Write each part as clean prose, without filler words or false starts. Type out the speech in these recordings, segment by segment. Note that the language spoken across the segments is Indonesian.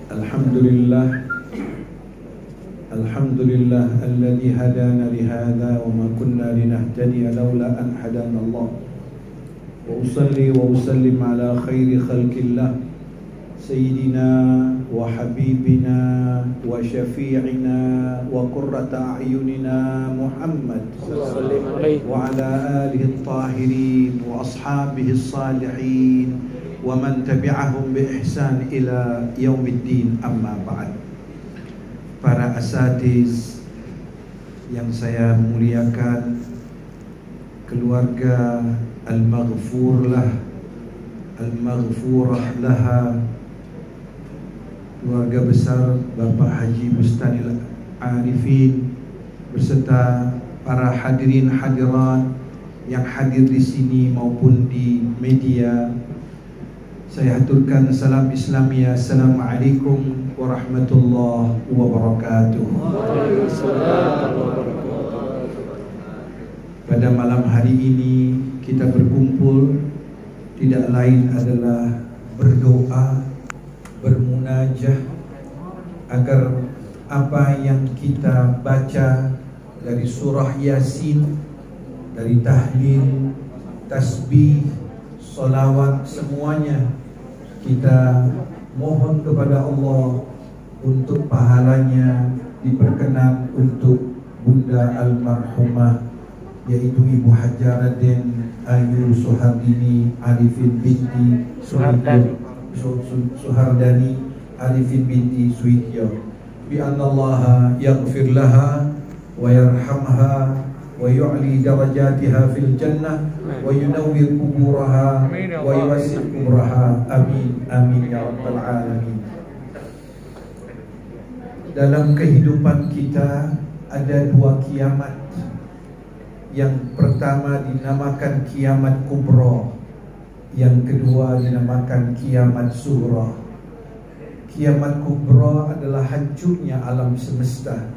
Alhamdulillah alladzi hadana li hadza wa ma kunna linahtadiya laula an hadana Allah. Wa usalli wa usallim ala khairi khalqillah sayyidina wa habibina wa syafi'ina wa qurrata a'yunina Muhammad wa ala alihi at-tahirin wa ashabihi as-salihin wa man tabi'ahum bi ihsan ila yaumiddin, amma ba'd. Para asatiz yang saya muliakan, keluarga al-maghfurah laha, keluarga besar Bapak Haji Bustanil Arifin beserta para hadirin hadirat yang hadir di sini maupun di media, saya haturkan salam Islamiyah. Assalamualaikum warahmatullahi wabarakatuh. Pada malam hari ini kita berkumpul tidak lain adalah berdoa, bermunajah agar apa yang kita baca dari surah Yasin, dari tahlil, tasbih, salawat, semuanya kita mohon kepada Allah untuk pahalanya diperkenan untuk Bunda almarhumah, yaitu Ibu Hajar Raden Ayu Suhardini Arifin binti Suhardani Arifin binti Suityo, bi annallaha yaghfir laha wa yarhamha wa yu'li darajatiha fil jannah wa yunawwir kuburaha wa yuwassi' kubraha. Amin amin ya rabbal alamin. Dalam kehidupan kita ada dua kiamat. Yang pertama dinamakan kiamat kubra, yang kedua dinamakan kiamat sughra. Kiamat kubra adalah hancurnya alam semesta,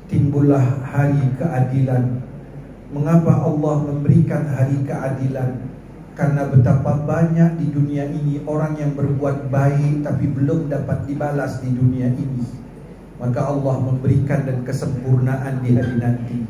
timbullah hari keadilan. Mengapa Allah memberikan hari keadilan? Karena betapa banyak di dunia ini orang yang berbuat baik tapi belum dapat dibalas di dunia ini. Maka Allah memberikan dan kesempurnaan di hari nanti.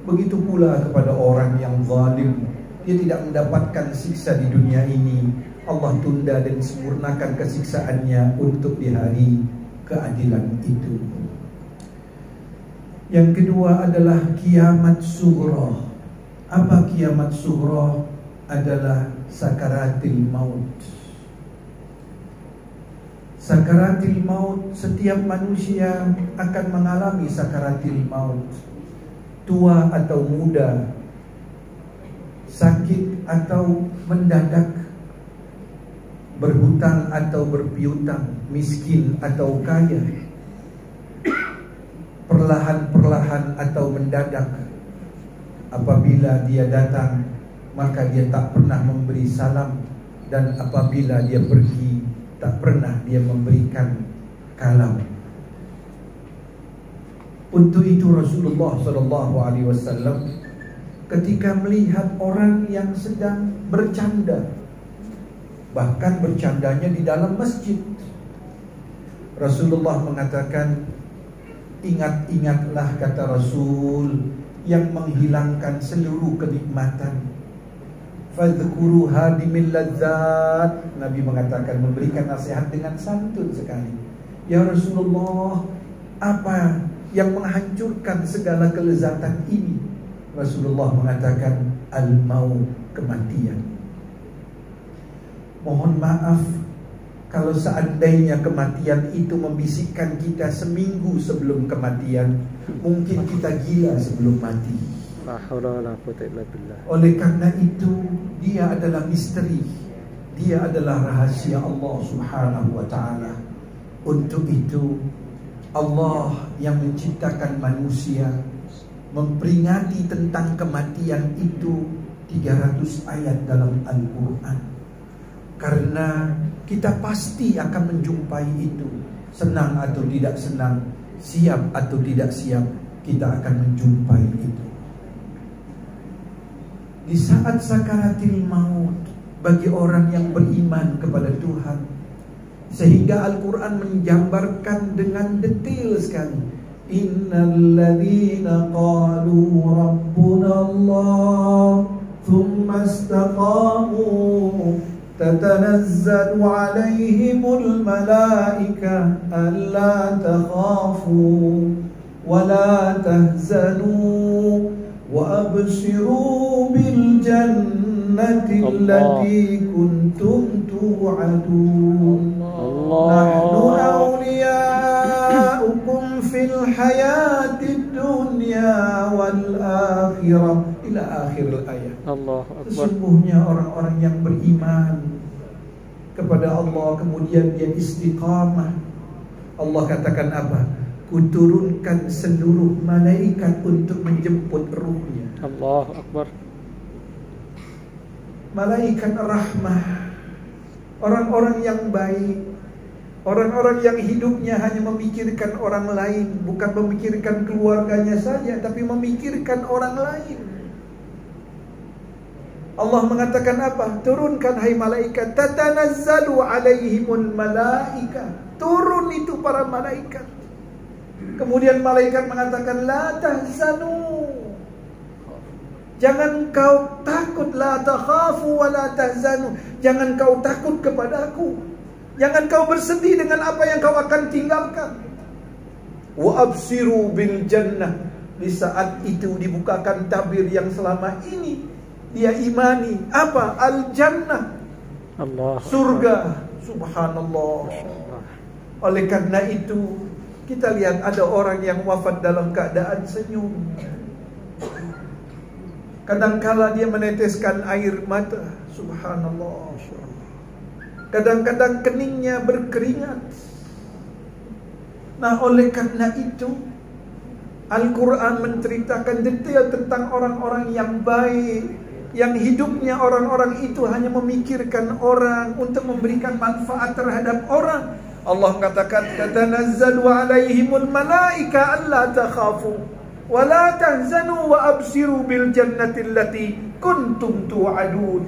Begitu pula kepada orang yang zalim, dia tidak mendapatkan siksa di dunia ini. Allah tunda dan sempurnakan kesiksaannya untuk di hari keadilan itu. Yang kedua adalah kiamat sughra. Apa kiamat sughra? Adalah sakaratil maut. Sakaratil maut, setiap manusia akan mengalami sakaratil maut. Tua atau muda, sakit atau mendadak, berhutang atau berpiutang, miskin atau kaya, perlahan-perlahan atau mendadak. Apabila dia datang, maka dia tak pernah memberi salam, dan apabila dia pergi, tak pernah dia memberikan kalam. Untuk itu Rasulullah SAW ketika melihat orang yang sedang bercanda, bahkan bercandanya di dalam masjid, Rasulullah mengatakan, ingat-ingatlah, kata Rasul, yang menghilangkan seluruh kenikmatan. Fadhkuru hadimil ladzat. Nabi mengatakan, memberikan nasihat dengan santun sekali. Ya Rasulullah, apa yang menghancurkan segala kelezatan ini? Rasulullah mengatakan, al-maut, kematian. Mohon maaf kalau seandainya kematian itu membisikkan kita seminggu sebelum kematian, mungkin kita gila sebelum mati. Oleh karena itu, dia adalah misteri, dia adalah rahasia Allah Subhanahu wa ta'ala. Untuk itu Allah yang menciptakan manusia memperingati tentang kematian itu 300 ayat dalam Al-Quran. Karena kita pasti akan menjumpai itu. Senang atau tidak senang, siap atau tidak siap, kita akan menjumpai itu. Di saat sakaratil maut, bagi orang yang beriman kepada Tuhan, di Sehingga Al-Quran mengambarkan dengan detail sekali. Innalladzina qalu rabbuna Allah thumma istaqamu tatanazzalu alaihimul malaika alla takhafu wa la tahzanu wa abshiru bil jannati allati kuntum tu'adun. Nahnu awliya'ukum fil hayatid dunya wal akhirah. Ila akhir ayat. Allahu Akbar. Sesungguhnya orang-orang yang beriman kepada Allah kemudian dia istiqamah, Allah katakan apa? Kuturunkan seluruh malaikat untuk menjemput ruhnya. Allahu Akbar. Malaikat rahmah, orang-orang yang baik, orang-orang yang hidupnya hanya memikirkan orang lain, bukan memikirkan keluarganya saja, tapi memikirkan orang lain. Allah mengatakan apa? Turunkan hai malaikat, tatanazzalu alaihimul malaika. Turun itu para malaikat. Kemudian malaikat mengatakan la tahzanu. Jangan kau takut, la takhafu wa la tahzanu. Jangan kau takut kepadaku. Jangan kau bersedih dengan apa yang kau akan tinggalkan. Wa absiru bil jannah. Di saat itu dibukakan tabir yang selama ini dia imani. Apa? Al-jannah. Allah. Surga. Subhanallah. Oleh karena itu kita lihat ada orang yang wafat dalam keadaan senyum. Kadangkala dia meneteskan air mata. Subhanallah. Kadang-kadang keningnya berkeringat. Nah, oleh karena itu Al-Quran menceritakan detail tentang orang-orang yang baik, yang hidupnya orang-orang itu hanya memikirkan orang untuk memberikan manfaat terhadap orang. Allah mengatakan tatanazzalu alaihimul malaika alla takhafu wa la tahzanu wa absiru bil jannati allati kuntum tu'adun.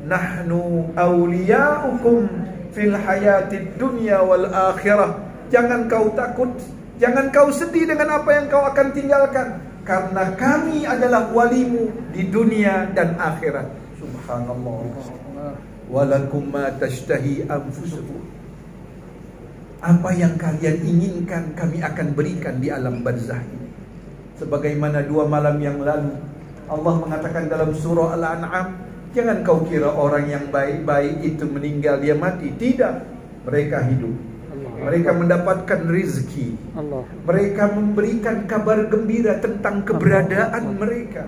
Nahnu awliya'ukum fil hayatid dunya wal akhirah. Jangan kau takut, jangan kau sedih dengan apa yang kau akan tinggalkan, karena kami adalah walimu di dunia dan akhirat. Subhanallah. Walakum ma tashtahi anfusukum. Apa yang kalian inginkan kami akan berikan di alam barzah ini. Sebagaimana 2 malam yang lalu Allah mengatakan dalam surah Al-An'am, jangan kau kira orang yang baik-baik itu meninggal dia mati. Tidak, mereka hidup. Mereka mendapatkan rizki. Mereka memberikan kabar gembira tentang keberadaan mereka.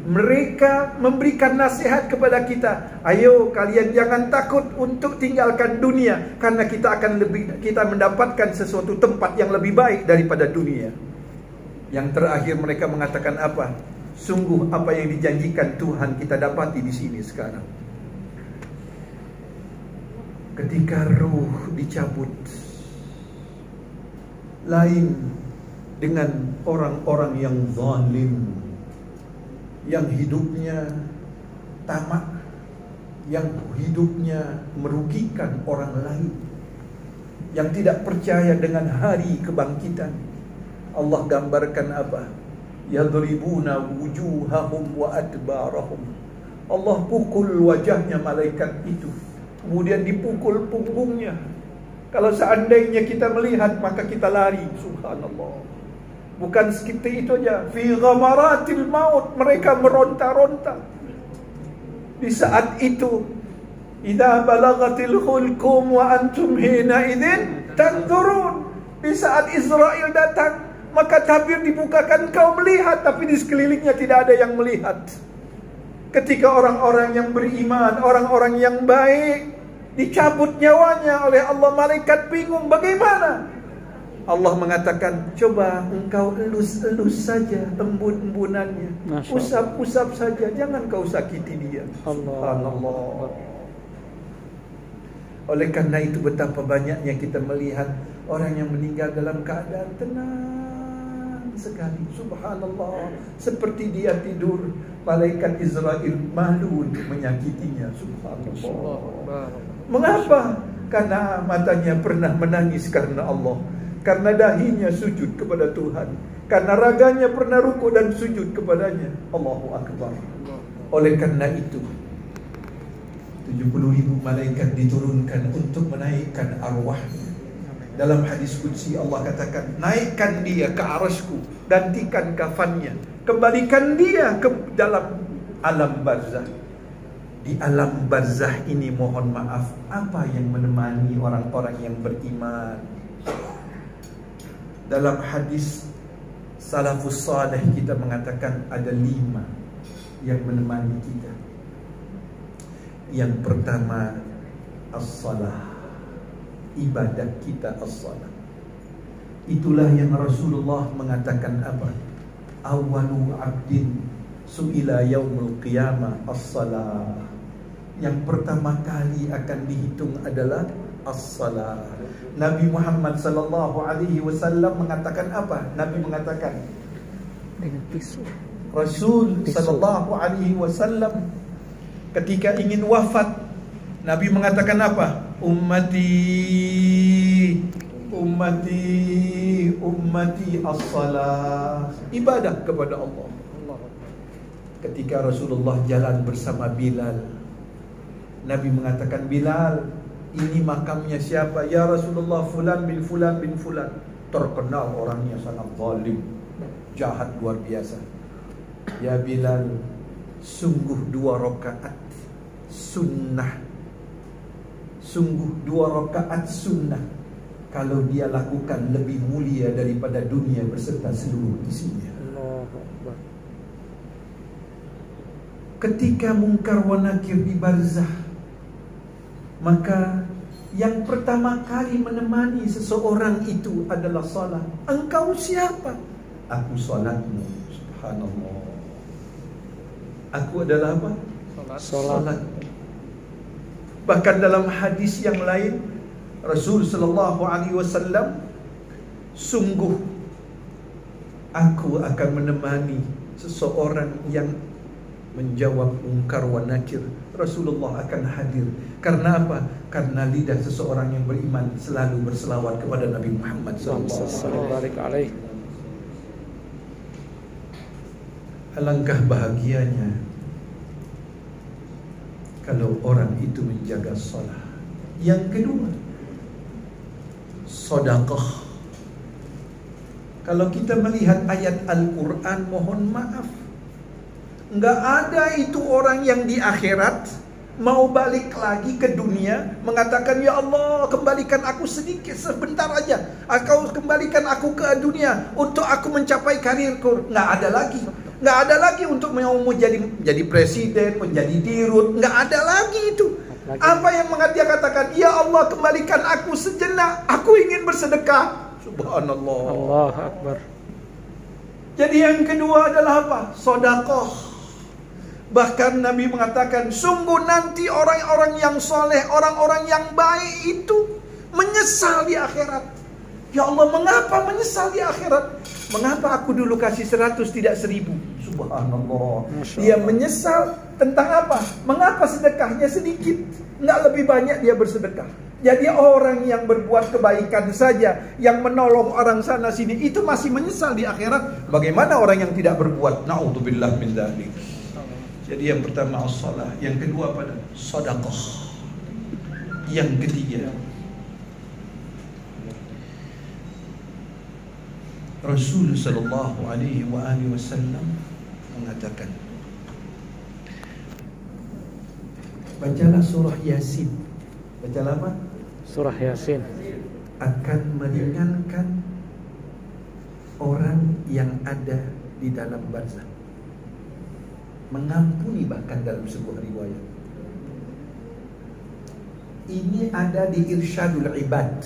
Mereka memberikan nasihat kepada kita, ayo kalian jangan takut untuk tinggalkan dunia, karena kita mendapatkan sesuatu tempat yang lebih baik daripada dunia. Yang terakhir mereka mengatakan apa? Sungguh apa yang dijanjikan Tuhan kita dapati di sini sekarang. Ketika ruh dicabut, lain dengan orang-orang yang zalim, yang hidupnya tamak, yang hidupnya merugikan orang lain, yang tidak percaya dengan hari kebangkitan. Allah gambarkan apa? Yadribuna wujuhahum wa adbarahum. Allah pukul wajahnya malaikat itu, kemudian dipukul punggungnya. Kalau seandainya kita melihat, maka kita lari. Subhanallah. Bukan seperti itu aja. Fi ghamaratil maut, mereka meronta-ronta. Di saat itu, idza balagatil hulqum wa antum hina idzin tanzurun. Di saat Israel datang, maka tabir dibukakan, kau melihat, tapi di sekelilingnya tidak ada yang melihat. Ketika orang-orang yang beriman, orang-orang yang baik dicabut nyawanya oleh Allah, malaikat bingung bagaimana. Allah mengatakan, coba engkau elus-elus saja embun-embunannya, usap-usap saja, jangan kau sakiti dia. Subhanallah. Oleh karena itu betapa banyaknya kita melihat orang yang meninggal dalam keadaan tenang sekali. Subhanallah. Seperti dia tidur, malaikat Israel malu untuk menyakitinya. Subhanallah. Mengapa? karena matanya pernah menangis karena Allah, karena dahinya sujud kepada Tuhan, karena raganya pernah rukuk dan sujud kepadanya. Allahu Akbar. Oleh karena itu 70.000 malaikat diturunkan untuk menaikkan arwahnya. Dalam hadis qudsi Allah katakan, naikkan dia ke arasku, gantikan kafannya, kembalikan dia ke dalam alam barzah. Di alam barzah ini mohon maaf, apa yang menemani orang-orang yang beriman? Dalam hadis salafus salih kita mengatakan ada 5 yang menemani kita. Yang pertama, as-salah, ibadat kita as-salah. Itulah yang Rasulullah mengatakan apa? Awwalu abdin su'ila yaumul qiyamah as-salah. Yang pertama kali akan dihitung adalah as-salah. Nabi Muhammad sallallahu alaihi wasallam mengatakan apa? Nabi mengatakan Dengan pisau. Rasul sallallahu alaihi wasallam ketika ingin wafat, Nabi mengatakan apa? Ummati, ummati, ummati as-salah. Ibadah kepada Allah. Ketika Rasulullah jalan bersama Bilal, Nabi mengatakan, Bilal, ini makamnya siapa? Ya Rasulullah, fulan bin fulan bin fulan. Terkenal orangnya sangat zalim, jahat luar biasa. Ya Bilal, sungguh 2 rakaat sunnah, sungguh 2 rakaat sunnah, kalau dia lakukan lebih mulia daripada dunia beserta seluruh isinya. Allahu Akbar. Ketika Munkar wa Nakir di barzah, maka yang pertama kali menemani seseorang itu adalah salat. Engkau siapa? Aku salatmu. Subhanallah. Aku adalah apa? Salat. Bahkan dalam hadis yang lain, Rasul sallallahu alaihi wasallam, sungguh aku akan menemani seseorang yang menjawab Munkar wa Nakir. Rasulullah akan hadir. Karena apa? Karena lidah seseorang yang beriman selalu berselawat kepada Nabi Muhammad sallallahu alaihi wasallam. Alangkah bahagianya kalau orang itu menjaga salat. Yang kedua, sedekah. Kalau kita melihat ayat Al-Quran, mohon maaf, enggak ada itu orang yang di akhirat mau balik lagi ke dunia mengatakan, ya Allah, kembalikan aku sedikit, sebentar aja, Engkau kembalikan aku ke dunia untuk aku mencapai karirku. Enggak ada lagi. Enggak ada lagi untuk mau menjadi presiden, menjadi dirut. Enggak ada lagi itu. Apa yang dia katakan? Ya Allah, kembalikan aku sejenak, aku ingin bersedekah. Subhanallah. Allahu Akbar. Jadi yang kedua adalah apa? Sedekah. Bahkan Nabi mengatakan, sungguh nanti orang-orang yang soleh, orang-orang yang baik itu menyesal di akhirat. Ya Allah, mengapa menyesal di akhirat? Mengapa aku dulu kasih 100 tidak 1000? Subhanallah. Dia menyesal tentang apa? Mengapa sedekahnya sedikit? Enggak lebih banyak dia bersedekah. Jadi orang yang berbuat kebaikan saja, yang menolong orang sana sini, itu masih menyesal di akhirat. Bagaimana orang yang tidak berbuat? Na'udzubillah min dzalik. Jadi yang pertama as-salah, yang kedua pada sedekah, yang ketiga Rasul sallallahu alaihi wasallam mengatakan, bacalah surah Yasin. Bacalah apa? Surah Yasin akan meringankan orang yang ada di dalam barzakh, mengampuni bahkan dalam sebuah riwayat. Ini ada di Irsyadul Ibad,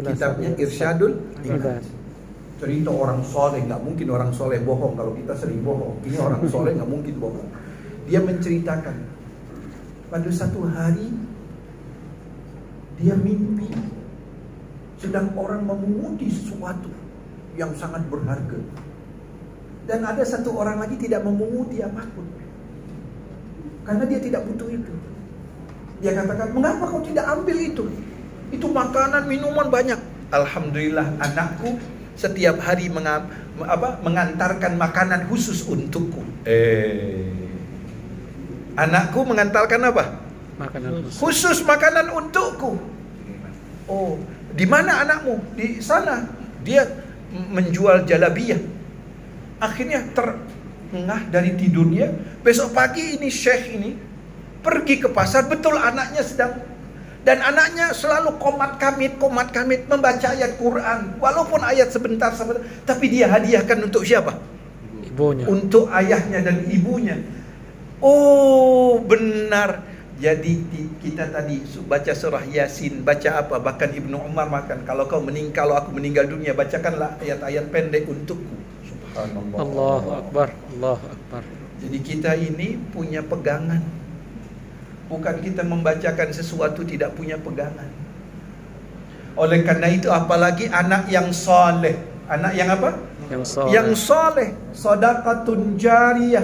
kitabnya Irsyadul Ibad. Cerita orang soleh, nggak mungkin orang soleh bohong. Kalau kita sering bohong, ini orang soleh nggak mungkin bohong. Dia menceritakan pada satu hari dia mimpi sedang orang memunguti sesuatu yang sangat berharga, dan ada satu orang lagi tidak memunguti apapun karena dia tidak butuh itu. Dia katakan, mengapa kau tidak ambil itu? Itu makanan, minuman banyak. Alhamdulillah anakku setiap hari mengantarkan makanan khusus untukku. Anakku mengantarkan apa? Makanan Khusus makanan untukku. Oh, di mana anakmu? Di sana. Dia menjual jalabiyah. Akhirnya terengah dari tidurnya. Besok pagi ini syekh ini pergi ke pasar, betul anaknya sedang, dan anaknya selalu komat kamit membaca ayat Quran, walaupun ayat sebentar, tapi dia hadiahkan untuk siapa? Ibunya. Untuk ayahnya dan ibunya. Oh, benar. Jadi kita tadi baca surah Yasin, baca apa? Bahkan Ibnu Umar makan. Kalau aku meninggal dunia, bacakanlah ayat-ayat pendek untukku. Subhanallah. Allahu Akbar. Allahu Akbar. Jadi kita ini punya pegangan. Bukan kita membacakan sesuatu tidak punya pegangan. Oleh karena itu apalagi anak yang soleh. Anak yang apa? Yang soleh. Sadaqatun jariyah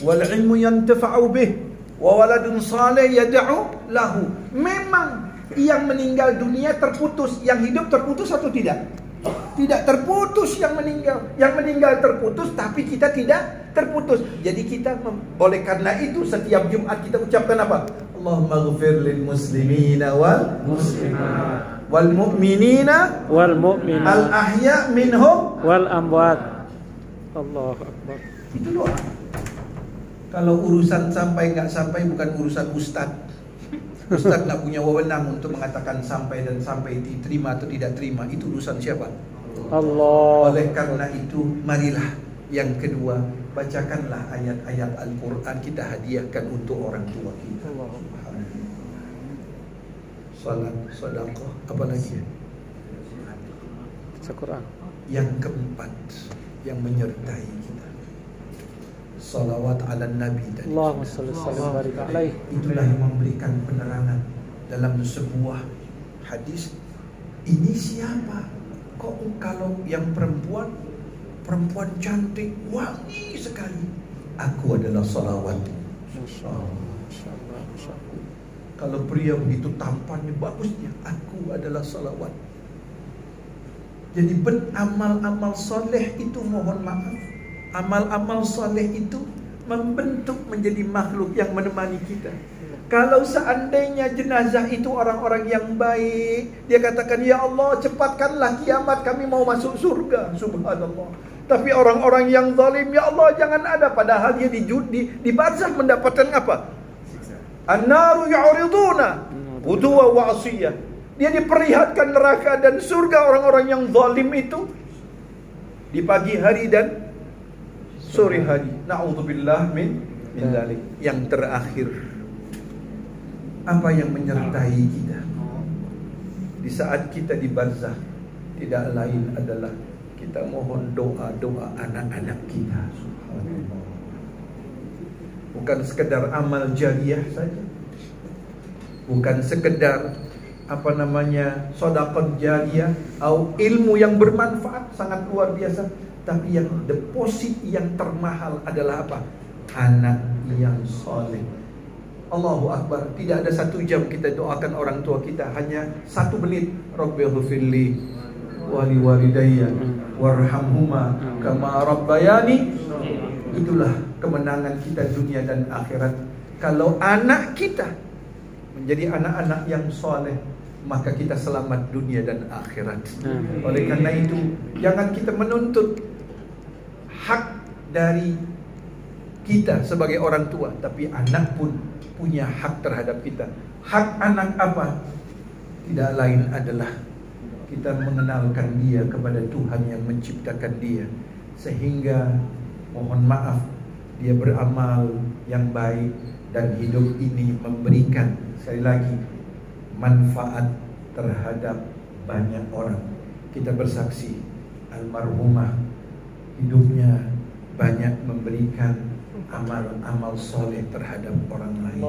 wal ilmu yantafa'u bih wa waladun soleh yad'u lahu. Memang yang meninggal dunia terputus, yang hidup terputus atau tidak? Tidak terputus yang meninggal. Yang meninggal terputus, tapi kita tidak terputus. Jadi kita oleh karena itu setiap Jumat kita ucapkan apa? Allahumma ghfir lil muslimina wal muslimat wal mu'minina wal mu'minat al ahya minhum wal amwat. Allahu Akbar. Itu doa. Kalau urusan sampai nggak sampai bukan urusan ustadz. Ustadz nggak punya wewenang untuk mengatakan sampai dan sampai diterima atau tidak terima. Itu urusan siapa? Allah. Oleh karena itu marilah yang kedua, bacakanlah ayat-ayat Al-Quran, kita hadiahkan untuk orang tua kita. Salat, sedekah, apa lagi? Al-Quran. Yang keempat yang menyertai kita, salawat ala Nabi tadi. Allahumma shalli wa barik alaihi. Itulah yang memberikan penerangan dalam sebuah hadis. Ini siapa? Kok kalau yang perempuan cantik, wangi sekali. Aku adalah salawat. Masya Allah. Kalau pria begitu tampannya, bagusnya, aku adalah salawat. Jadi amal-amal soleh itu, mohon maaf, amal-amal soleh itu membentuk menjadi makhluk yang menemani kita. Kalau seandainya jenazah itu orang-orang yang baik, dia katakan, ya Allah cepatkanlah kiamat, kami mau masuk surga. Subhanallah. Tapi orang-orang yang zalim, ya Allah jangan ada, padahal dia di barzakh mendapatkan apa? An-naru ya'riduna wuduwa wa asiyah. Dia diperlihatkan neraka dan surga orang-orang yang zalim itu di pagi hari dan sore hari. Na'udzubillah min dzalik. Yang terakhir, apa yang menyertai kita di saat kita di barzakh tidak lain adalah kita mohon doa-doa anak-anak kita. Subhanallah. Bukan sekedar amal jariah saja, bukan sekedar sedekah jariah atau ilmu yang bermanfaat sangat luar biasa, tapi yang deposit yang termahal adalah apa? Anak yang soleh. Allahu Akbar. Tidak ada 1 jam kita doakan orang tua kita, hanya 1 menit. Rabbighfirli wa liwalidayya warhamhuma kama rabbayani. Itulah kemenangan kita dunia dan akhirat. Kalau anak kita menjadi anak-anak yang soleh, maka kita selamat dunia dan akhirat. Oleh karena itu, jangan kita menuntut hak dari kita sebagai orang tua, tapi anak pun punya hak terhadap kita. Hak anak apa? Tidak lain adalah kita mengenalkan dia kepada Tuhan yang menciptakan dia, sehingga mohon maaf dia beramal yang baik dan hidup ini memberikan, sekali lagi, manfaat terhadap banyak orang. Kita bersaksi almarhumah hidupnya banyak memberikan amal-amal soleh terhadap orang lain.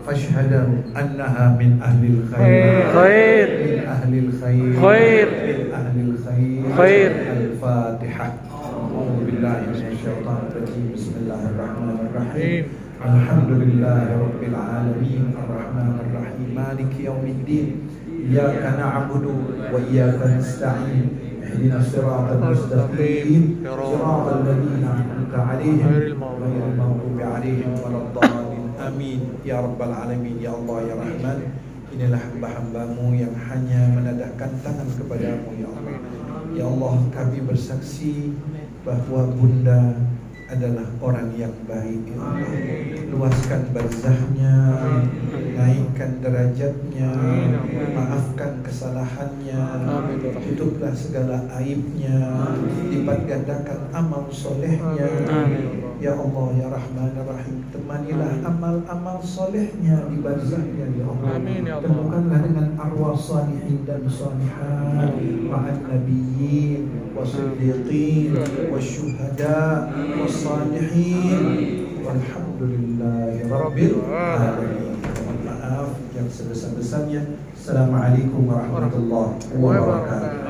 Fashhadu annaha min ahlil khair, min ahlil khair, min ahlil khair. Al-Fatihah. A'udzu billahi minasyaitonir rajim. Bismillahirrahmanirrahim. Alhamdulillahirabbil alamin, arrahmanirrahim, maliki yaumiddin. iyyaka na'budu wa iyyaka nasta'in ihdinas siratal mustaqim siratal ladzina an'amta 'alaihim ghairil maghdubi 'alaihim waladdallin amin ya rabbal alamin ya Allah ya Rahman. Inilah hamba-hambamu yang hanya menadahkan tangan kepadamu ya Allah. Ya Allah, kami bersaksi bahwa Bunda adalah orang yang baik ya Allah. Luaskan barzahnya, naikkan derajatnya, maafkan kesalahannya, tutuplah segala aibnya, lipat gandakan amal solehnya. Ya Allah ya Rahman ya Rahim, temanilah amal-amal solehnya di barzahnya ya Allah. Temukanlah dengan arwah salihin dan salihat, ma'an nabiyyin wasiddiqin wasyuhada wassalihin walhamdulillahi rabbil alamin. Maaf yang sebesar-besarnya. Assalamualaikum warahmatullahi wabarakatuh.